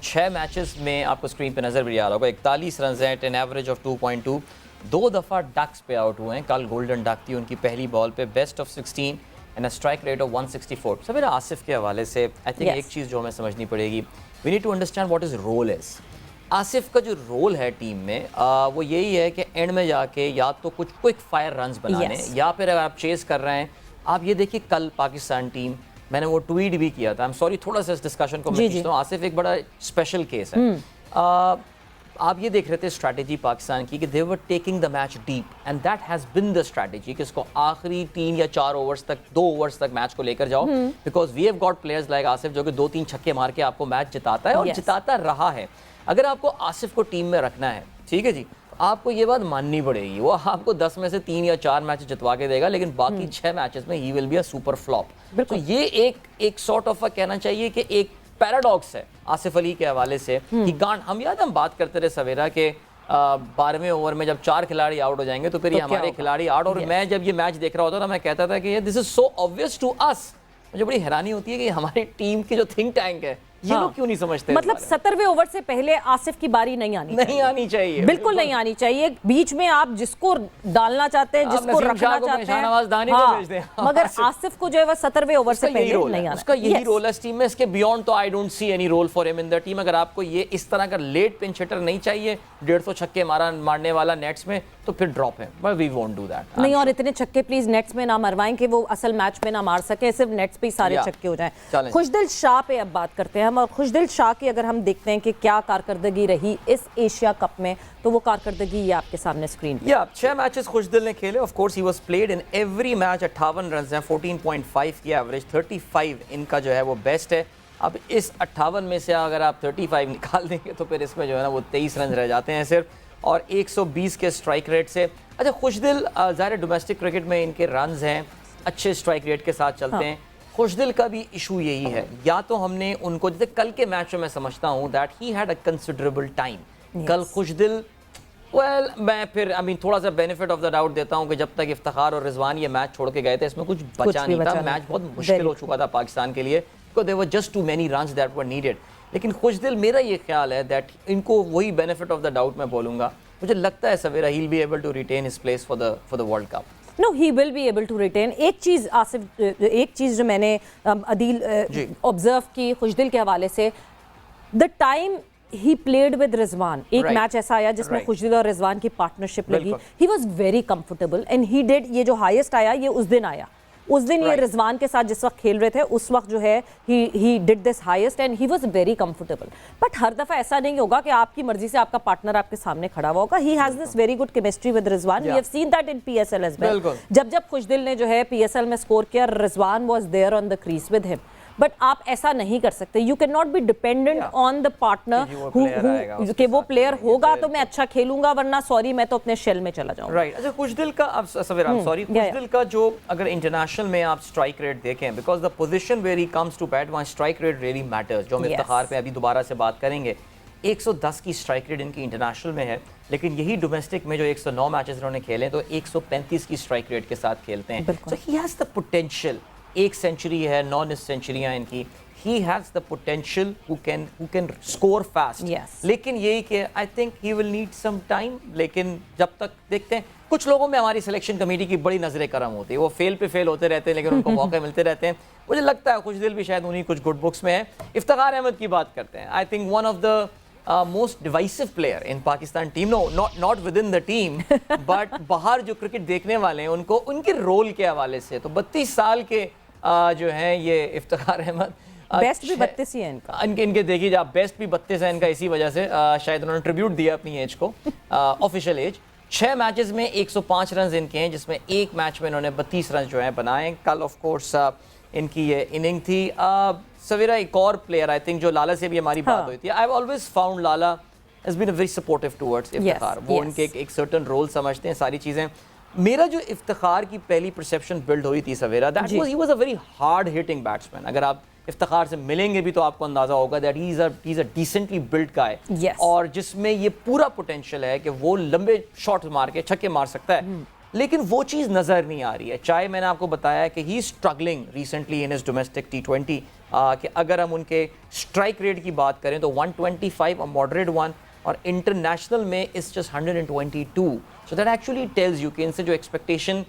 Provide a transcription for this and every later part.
6 matches में आपको screen पे नजर भी आ रहा होगा 41 रन हैं, एन एवरेज ऑफ 2.2। 2 दफ़ा डक्स पे आउट हुए हैं। कल गोल्डन डक थी उनकी पहली बॉल पे, best of 16 and a strike rate of 164। Sir मेरा आसिफ के हवाले से आई थिंक एक चीज़ जो हमें समझनी पड़ेगी, we need to understand what is role is. Asif का जो रोल है टीम में वो यही है कि एंड में जाके या तो कुछ क्विक फायर रन्स बनाने या फिर अगर आप चेस कर रहे हैं, आप ये देखिए कल पाकिस्तान टीम, मैंने वो ट्वीट भी किया था, आई एम सॉरी थोड़ा सा इस डिस्कशन को मैं खींचता हूँ, आसिफ एक बड़ा स्पेशल केस है। आप ये देख रहे थे स्ट्रैटेजी पाकिस्तान की कि they were taking the match deep and that has been the strategy कि इसको आखिरी 3 या 4 ओवर्स तक, 2 ओवर्स तक मैच को लेकर जाओ, because we have got players like Asif जो कि 2-3 छक्के मार के आपको मैच जिताता है और जिताता रहा है। अगर आपको आसिफ को टीम में रखना है, ठीक है जी, आपको ये बात माननी पड़ेगी, वो आपको 10 में से 3 या 4 मैच जितवा के देगा, लेकिन बाकी 6 मैचेस में ही will be a super flop. तो ये एक सॉर्ट ऑफ कहना चाहिए कि एक पैराडॉक्स है आसिफ अली के हवाले से कि गांड, हम बात करते रहे सवेरा के 12वें ओवर में जब 4 खिलाड़ी आउट हो जाएंगे तो फिर ये हमारे खिलाड़ी आउट, और मैं जब ये मैच देख रहा होता था मैं कहता था कि this is so obvious to us. मुझे बड़ी हैरानी होती है कि हमारी टीम की जो थिंक टैंक है ये लोग क्यों नहीं समझते। मतलब 17वें ओवर से पहले आसिफ की बारी नहीं आनी चाहिए, बिल्कुल नहीं आनी चाहिए। बीच में आप जिसको डालना चाहते हैं, जिसको रखना चाहते हैं, मगर आसिफ को जो है 17वें ओवर से पहले नहीं आना। उसका यही रोल है इस टीम में, इसके बियॉन्ड तो I don't see any role for him in the team. अगर आपको ये इस तरह का लेट पिंच हिटर नहीं चाहिए, 150 छक्के मारने वाला नेट्स में, तो फिर ड्रॉप है, but we won't do that. नहीं, और इतने छक्के प्लीज नेट्स में ना मरवाएं कि वो असल मैच में ना मार सके, सिर्फ नेट्स पे ही सारे छक्के हो जाएं। खुशदिल शाह पे अब बात करते हैं हम, और खुशदिल शाह की अगर हम देखते हैं कि क्या कारकर्दगी रही इस एशिया कप में, तो वो कारकर्दगी ये आपके सामने स्क्रीन पे। 6 मैचेस खुशदिल ने खेले, of course he was played in every match. 58 run हैं, 14.5 की एवरेज, 35 इनका जो है वो बेस्ट है। अब इस 58 में से अगर आप 35 निकाल देंगे तो फिर इसमें जो है ना वो 23 रन रह जाते हैं सिर्फ, और 120 के स्ट्राइक रेट से। अच्छा, खुशदिल ज़ाहिर डोमेस्टिक क्रिकेट में इनके रन्स हैं, अच्छे स्ट्राइक रेट के साथ चलते हैं। खुशदिल का भी इशू यही है, या तो हमने उनको, जैसे कल के मैच में मैं समझता हूँ that he had a considerable time. कल खुशदिल मैं फिर थोड़ा सा बेनिफिट ऑफ द डाउट देता हूँ कि जब तक इफ्तिखार और रिजवान ये मैच छोड़ के गए थे, इसमें कुछ बचा नहीं था, मैच बहुत मुश्किल हो चुका था पाकिस्तान के लिए, because there were just too many runs that were needed. लेकिन खुशदिल, मेरा ये ख्याल है दैट इनको वही बेनिफिट ऑफ द डाउट मैं बोलूँगा, मुझे लगता है सवेरा he will be able to retain his place for the world cup. No, he will be able to retain. एक चीज़ जो मैंने अदील ऑब्जर्व की खुशदिल के हवाले से, the time he played with Rizwan, एक मैच ऐसा आया जिसमें खुशदिल और रिजवान की पार्टनरशिप लगी, he was very comfortable and he did, ये जो हाईएस्ट आया ये उस दिन आया, उस दिन ये रिजवान के साथ जिस वक्त खेल रहे थे उस वक्त जो है he did this highest and he was very comfortable। But हर दफा ऐसा नहीं होगा कि आपकी मर्जी से आपका पार्टनर आपके सामने खड़ा हुआ होगा। he has this very good chemistry with Rizwan, we have seen that in PSL as well। जब खुशदिल ने जो है PSL में स्कोर किया, Rizwan was there on the crease with him। But आप ऐसा नहीं कर सकते, you can not be dependent on the partner कि वो प्लेयर होगा तो मैं अच्छा खेलूंगा, वरना सॉरी मैं तो अपने शेल में चला जाऊंगा। राइट। अच्छा, खुशदिल का अब सवेरा, सॉरी, खुशदिल का जो अगर इंटरनेशनल में आप स्ट्राइक रेट देखें, because the position where he comes to bat, वहाँ स्ट्राइक रेट रियली मैटर्स, जो हम इफ्तिखार पे अभी दोबारा से बात करेंगे। 110 की स्ट्राइक रेट इनकी इंटरनेशनल में है, लेकिन यही डोमेस्टिक में जो 109 मैचेस इन्होंने खेले तो 135 की स्ट्राइक रेट के साथ खेलते हैं। So he has the potential, 1 century है, 9 सेंचुरियां इनकी, he has the potential who can score fast. लेकिन यही कि I think he will need some time, लेकिन जब तक देखते हैं, कुछ लोगों में हमारी सिलेक्शन कमेटी की बड़ी नजर करम होती है, वो फेल होते रहते हैं लेकिन उनको मौके मिलते रहते हैं। मुझे लगता है खुशदिल भी शायद उन्हीं कुछ गुड बुक्स में है। इफ्तिखार अहमद की बात करते हैं, I think one of the most divisive player in Pakistan team, not with in the team but बाहर जो क्रिकेट देखने वाले हैं उनको उनके रोल के हवाले से, तो 32 साल के जो हैं ये इफ्तिखार अहमद, बेस्ट भी 32 ही है इनका, इनके देखिए आप, बेस्ट भी 32 है इनका, इसी वजह से शायद उन्होंने ट्रिब्यूट दिया अपनी एज को, ऑफिशियल एज। 6 मैचेस में 105 रन इनके हैं, जिसमें एक मैच में इन्होंने 32 रन जो हैं बनाए। कल ऑफ कोर्स इनकी ये इनिंग थी। सवेरा एक और प्लेयर आई थिंक जो लाला से भी हमारी बात हुई थी, I have always found Lala has been very supportive towards Iftikhar, वो उनके एक सर्टेन रोल समझते हैं, सारी चीज़ें। मेरा जो इफ्तिखार की पहली परसेप्शन बिल्ड हुई थी सवेरा, that was he was a very hard hitting batsman. अगर आप इफ्तिखार से मिलेंगे भी तो आपको अंदाजा होगा that he is a decently build guy, और जिसमें ये पूरा पोटेंशियल है कि वो लंबे शॉट मार के छक्के मार सकता है, लेकिन वो चीज़ नज़र नहीं आ रही है। चाहे मैंने आपको बताया कि he struggling recently in his domestic T20, कि अगर हम उनके स्ट्राइक रेट की बात करें तो 125 मॉडरेट वन, और इंटरनेशनल में इस just 122. So that actually tells you कि इनसे जो एक्सपेक्टेशन,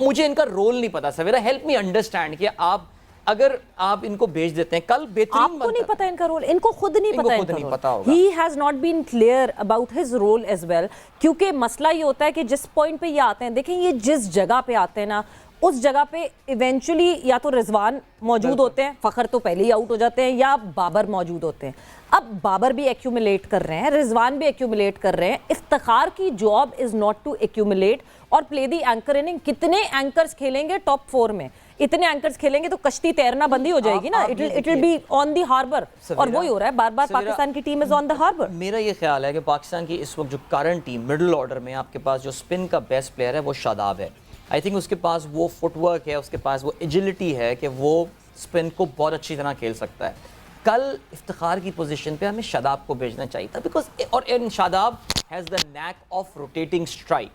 मुझे इनका रोल नहीं पता सवेरा, हेल्प मी अंडरस्टैंड कि आप अगर आप इनको भेज देते हैं कल बेहतरीन आपको नहीं पता इनका रोल, इनको खुद नहीं पता, खुद नहीं पता होगा. He has not been clear about his role as well, क्योंकि मसला ये होता है कि जिस पॉइंट पे ये आते हैं, देखें ये जिस जगह पे आते हैं ना, उस जगह पे इवेंचुअली या तो रिजवान मौजूद होते हैं, फखर तो पहले ही आउट हो जाते हैं, या बाबर मौजूद होते हैं. अब बाबर भी एक्यूमुलेट कर रहे हैं, रिजवान भी एक्यूमुलेट कर रहे हैं. इफ्तिखार की job is not to accumulate और प्ले दी एंकर इनिंग. कितने एंकर्स खेलेंगे टॉप 4 में? इतने एंकर्स खेलेंगे तो कश्ती तैरना बंद ही हो जाएगी ना. It will be on the harbour, और वही हो रहा है बार बार. पाकिस्तान की team is on the harbour. मेरा ये ख्याल है कि पाकिस्तान की इस वक्त जो करंट टीम मिडिल ऑर्डर में, आपके पास जो स्पिन का बेस्ट प्लेयर है वो शादाब है. आई थिंक उसके पास वो फुटवर्क है, उसके पास वो एजिलिटी है कि वो स्पिन को बहुत अच्छी तरह खेल सकता है. कल इफ्तिखार की पोजीशन पे हमें शादाब को भेजना चाहिए था, बिकॉज और Shadab has the NAAC of rotating strike.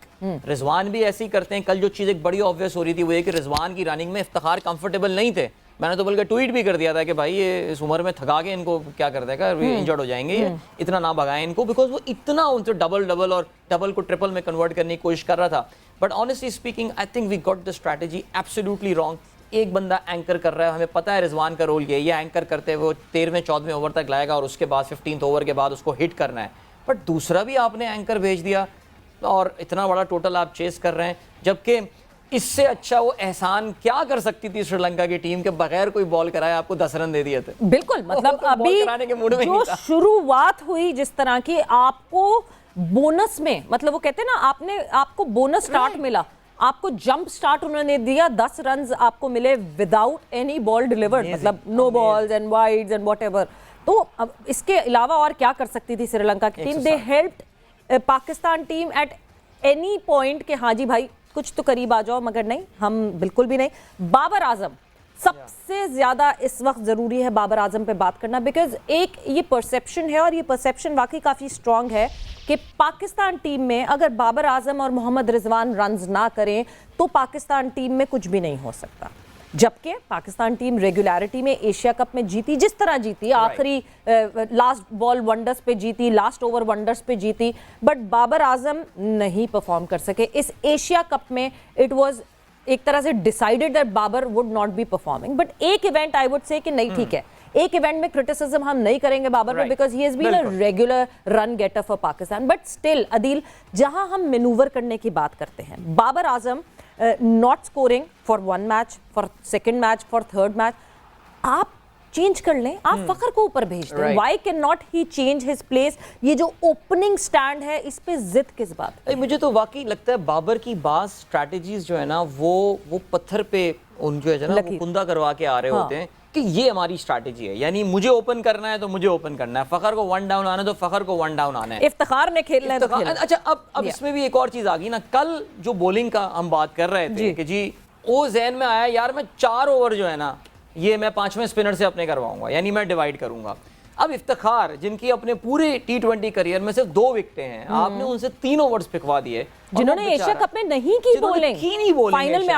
Rizwan भी ऐसे ही करते हैं. कल जो चीज़ एक बड़ी ऑब्वियस हो रही थी वो ये कि रिजवान की रनिंग में इफ्तिखार कंफर्टेबल नहीं थे. मैंने तो बल्कि ट्वीट भी कर दिया था कि भाई ये इस उम्र में थका के इनको क्या कर देगा, इंजर्ड हो जाएंगे, ये इतना ना भगाएं इनको, बिकॉज वो इतना उनसे डबल और डबल को ट्रिपल में कन्वर्ट करने की कोशिश कर रहा था. But honestly speaking I think we got the strategy absolutely wrong. एक बंदा एंकर कर रहा है, हमें पता है रिजवान का रोल ये एंकर करते हुए 13वें-14वें ओवर तक लाएगा और उसके बाद 15th ओवर के बाद उसको हिट करना है. बट दूसरा भी आपने एंकर भेज दिया और इतना बड़ा टोटल आप चेस कर रहे हैं, जबकि इससे अच्छा वो एहसान क्या कर सकती थी श्रीलंका की टीम के बगैर कोई बॉल कराए आपको 10 रन दे दिए थे. बिल्कुल, मतलब अभी जो शुरुआत हुई जिस तरह की, आपको बोनस में, मतलब वो कहते हैं ना, आपको बोनस स्टार्ट मिला, आपको जंप स्टार्ट उन्होंने दिया. 10 रन आपको मिले विदाउट एनी बॉल डिलीवर्ड, मतलब no balls and wides and whatever. तो अब इसके अलावा और क्या कर सकती थी श्रीलंका की team? They helped Pakistan team at any point कि हाँ जी भाई कुछ तो करीब आ जाओ, मगर नहीं, हम बिल्कुल भी नहीं. बाबर आजम सबसे ज्यादा इस वक्त जरूरी है बाबर आजम पे बात करना, बिकॉज एक ये परसेप्शन है, और ये परसेप्शन वाकई काफी स्ट्रांग है कि पाकिस्तान टीम में अगर बाबर आजम और मोहम्मद रिजवान रन्स ना करें तो पाकिस्तान टीम में कुछ भी नहीं हो सकता. जबकि पाकिस्तान टीम रेगुलरिटी में एशिया कप में जीती जिस तरह जीती, आखिरी लास्ट बॉल वंडर्स पे जीती, लास्ट ओवर वंडर्स पे जीती, बट बाबर आजम नहीं परफॉर्म कर सके इस एशिया कप में. इट वाज एक तरह से decided that Babar would not be performing. But एक इवेंट आई वुड से कि नहीं, ठीक है, एक इवेंट में क्रिटिसिज्म हम नहीं करेंगे बाबर पे, because he has been a regular run getter for Pakistan. But still Adeel, जहां हम मैनूवर करने की बात करते हैं, Babar Azam not scoring for 1 match, for 2nd match, for 3rd match, आप चेंज कर लें, आप फखर को ऊपर भेज दें. Why can not he change his place? ये जो ओपनिंग स्टैंड है, इस पे जिद किस बात? मुझे तो वाकई लगता है बाबर की बात स्ट्रैटेजीज जो है ना, वो पत्थर पे उन जो है ना वो कुंदा करवा के आ रहे होते हैं कि ये हमारी स्ट्रैटेजी है. यानी मुझे ओपन करना है तो मुझे ओपन करना है, फखर को 1 डाउन आना है तो फखर को 1 डाउन आना है, इफ्तिखार ने खेलना है तो खेलना. अच्छा, अब इसमें भी एक और चीज आ गई ना. कल जो बॉलिंग का हम बात कर रहे थे कि जी वो जहन में आया, यार मैं 4 ओवर जो है ना ये मैं 5वें स्पिनर से अपने करवाऊंगा, यानी मैं डिवाइड करूंगा. अब इफ्तिखार जिनकी अपने पूरे T20 करियर में सिर्फ 2 विकेटें हैं, आपने उनसे 3 ओवर्स पिकवा दिए, जिन्होंने एशिया कप में नहीं की बॉलिंग, फाइनल में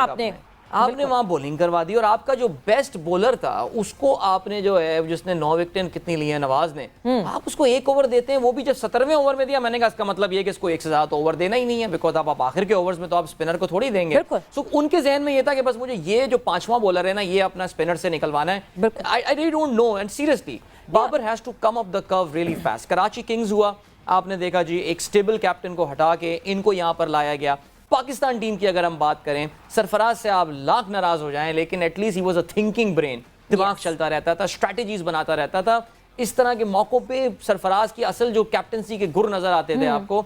आपने वहां बॉलिंग करवा दी. और आपका जो बेस्ट बॉलर था उसको आपने जो है, जिसने 9 विकेटें कितनी ली है, नवाज ने, आप उसको 1 ओवर देते हैं, वो भी जब 17वें ओवर में दिया. मैंने कहा इसका मतलब ये कि इसको 1 से ज्यादा ओवर देना ही नहीं है, बिकॉज आप आखिर के ओवर्स में तो आप स्पिनर को थोड़ी देंगे. सो उनके जहन में ये था कि बस मुझे ये जो 5वां बॉलर है ना, ये अपना स्पिनर से निकलवाना है. I really don't know, and seriously Babar has to come up the curve really fast. Karachi Kings हुआ, आपने देखा जी, एक स्टेबल कैप्टन को हटा के इनको यहां पर लाया गया. पाकिस्तान टीम की अगर हम बात करें, सरफराज से आप लाख नाराज हो जाएं, लेकिन at least he was a thinking brain. दिमाग चलता रहता था, स्ट्रैटेजीज बनाता रहता था. इस तरह के मौकों पे सरफराज की असल जो कैप्टनसी के गुर नजर आते थे आपको.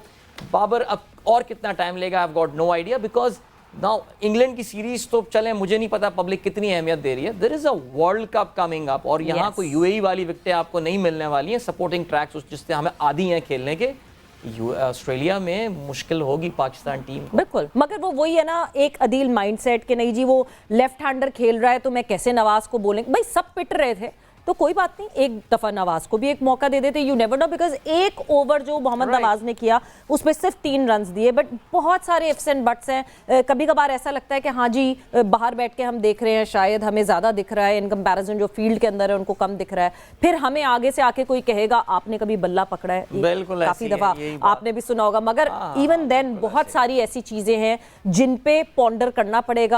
बाबर अब और कितना टाइम लेगा, I have got no idea, because now England की सीरीज तो चले, मुझे नहीं पता पब्लिक कितनी अहमियत दे रही है. There is a World Cup coming up, और यहाँ कोई यूएई वाली विकेटें आपको नहीं मिलने वाली हैं, सपोर्टिंग ट्रैक्स जिससे हमें आदी हैं खेलने के. ऑस्ट्रेलिया में मुश्किल होगी पाकिस्तान टीम को. बिल्कुल, मगर वो वही है ना, एक अदील माइंडसेट कि नहीं जी वो लेफ्ट हैंडर खेल रहा है तो मैं कैसे नवाज को बोलेंगे. भाई सब पिट रहे थे, तो कोई बात नहीं, एक दफा नवाज को भी एक मौका दे देते, यू नेवर नो, बिकॉज एक ओवर जो मोहम्मद नवाज ने किया उसमें सिर्फ 3 रन दिए, बट बहुत सारे इफ्स एंड बट्स हैं। कभी कभार ऐसा लगता है कि हाँ जी बाहर बैठ के हम देख रहे हैं, शायद हमें ज्यादा दिख रहा है इन कंपैरिजन जो फील्ड के अंदर है उनको कम दिख रहा है, फिर हमें आगे से आके कोई कहेगा आपने कभी बल्ला पकड़ा है, बिल्कुल काफी दफा आपने भी सुना होगा, मगर इवन देन बहुत सारी ऐसी चीजें हैं जिन पे पॉन्डर करना पड़ेगा।